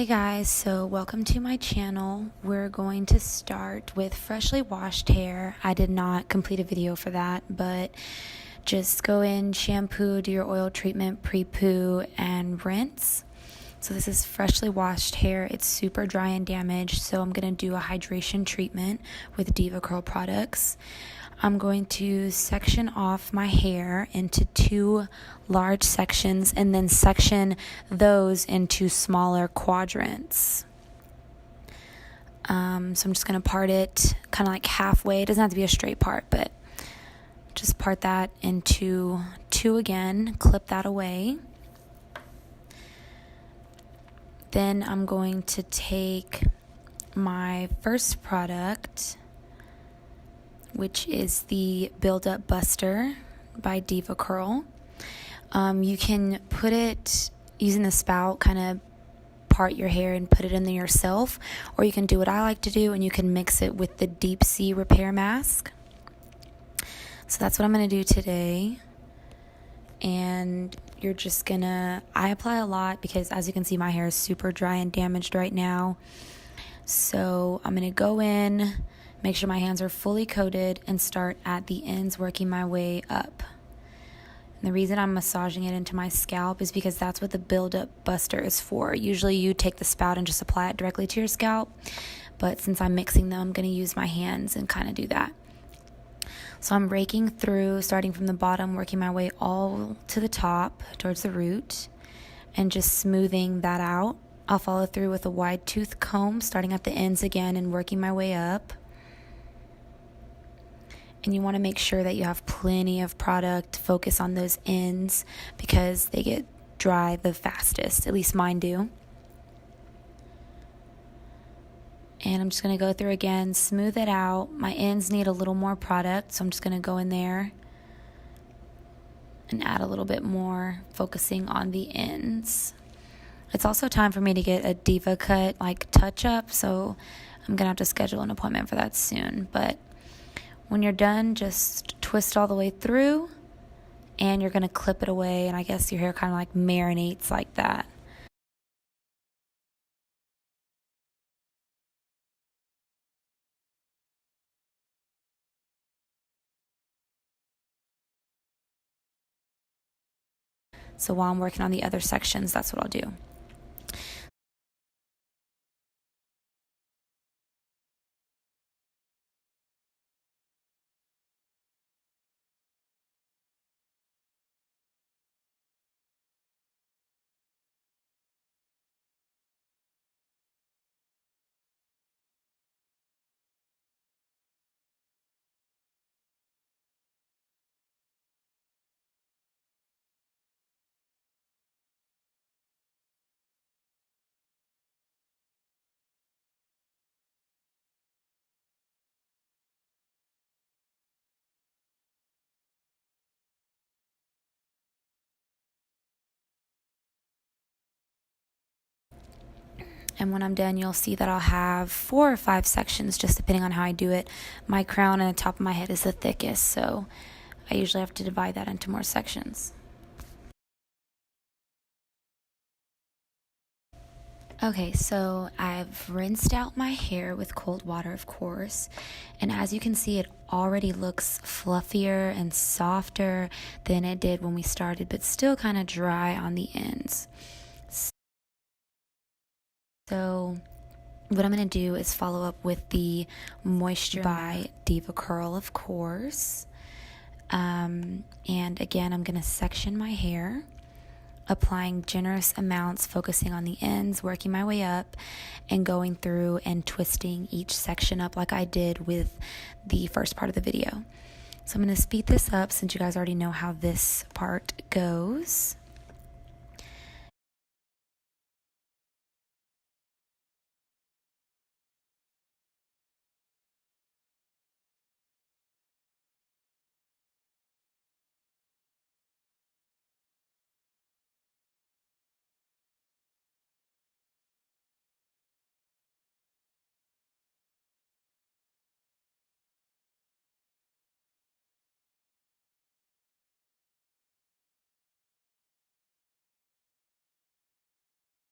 Hey guys, so welcome to my channel. We're going to start with freshly washed hair. I did not complete a video for that, but just go in, shampoo, do your oil treatment, pre-poo, and rinse. So this is freshly washed hair. It's super dry and damaged, so I'm going to do a hydration treatment with Deva Curl products. I'm going to section off my hair into two large sections and then section those into smaller quadrants. So I'm just going to part it kind of like halfway. It doesn't have to be a straight part, but just part that into two again, clip that away. Then I'm going to take my first product, which is the Build Up Buster by Deva Curl. You can put it using the spout, kind of part your hair and put it in there yourself, or you can do what I like to do and you can mix it with the Deep Sea Repair Mask. So that's what I'm going to do today. And you're just gonna, I apply a lot because as you can see my hair is super dry and damaged right now. So I'm going to go in, make sure my hands are fully coated, and start at the ends working my way up. And the reason I'm massaging it into my scalp is because that's what the Build Up Buster is for. Usually you take the spout and just apply it directly to your scalp, but since I'm mixing them, I'm going to use my hands and kind of do that. So I'm raking through, starting from the bottom, working my way all to the top towards the root, and just smoothing that out. I'll follow through with a wide tooth comb, starting at the ends again and working my way up. And you want to make sure that you have plenty of product. Focus on those ends because they get dry the fastest. At least mine do. And I'm just going to go through again, smooth it out. My ends need a little more product, so I'm just going to go in there and add a little bit more, focusing on the ends. It's also time for me to get a Deva cut, like touch up, so I'm going to have to schedule an appointment for that soon. But when you're done, just twist all the way through, and you're going to clip it away, and I guess your hair kind of like marinates like that. So while I'm working on the other sections, that's what I'll do. And when I'm done, you'll see that I'll have 4 or 5 sections, just depending on how I do it. My crown and the top of my head is the thickest, so I usually have to divide that into more sections. Okay, so I've rinsed out my hair with cold water, of course, and as you can see, it already looks fluffier and softer than it did when we started, but still kind of dry on the ends. So what I'm going to do is follow up with the Moisture by Deva Curl, of course. And again, I'm going to section my hair, applying generous amounts, focusing on the ends, working my way up, and going through and twisting each section up like I did with the first part of the video. So I'm going to speed this up since you guys already know how this part goes.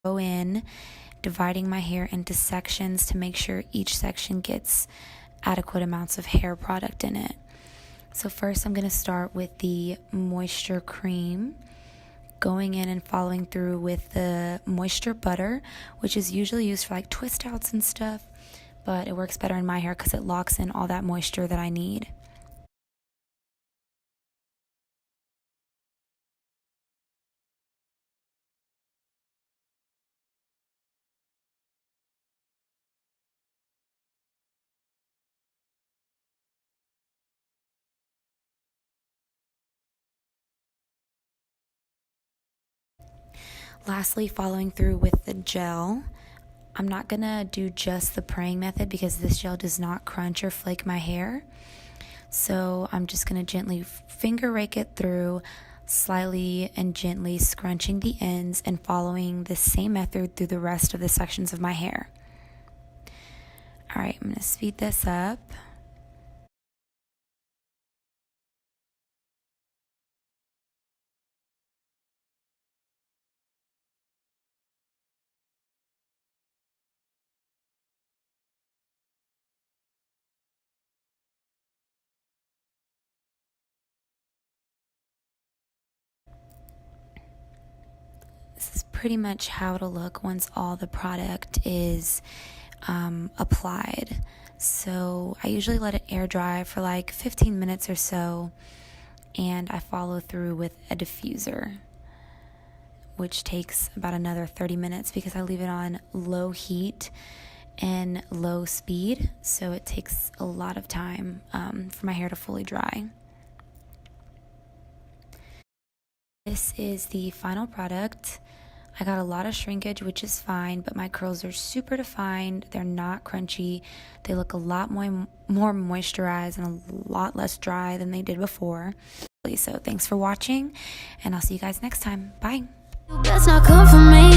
Go in dividing my hair into sections to make sure each section gets adequate amounts of hair product in it. So first I'm going to start with the moisture cream, going in and following through with the moisture butter, which is usually used for like twist outs and stuff, but it works better in my hair because it locks in all that moisture that I need. Lastly, following through with the gel. I'm not going to do just the praying method because this gel does not crunch or flake my hair. So I'm just going to gently finger rake it through, slightly and gently scrunching the ends and following the same method through the rest of the sections of my hair. Alright, I'm going to speed this up. This is pretty much how it'll look once all the product is applied. So I usually let it air dry for like 15 minutes or so, and I follow through with a diffuser, which takes about another 30 minutes because I leave it on low heat and low speed, so it takes a lot of time for my hair to fully dry. This is the final product. I got a lot of shrinkage, which is fine, but my curls are super defined. They're not crunchy. They look a lot more moisturized and a lot less dry than they did before. So thanks for watching, and I'll see you guys next time. Bye. You best not come for me.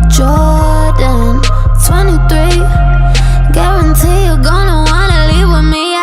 Jordan 23, guarantee you're gonna wanna leave with me.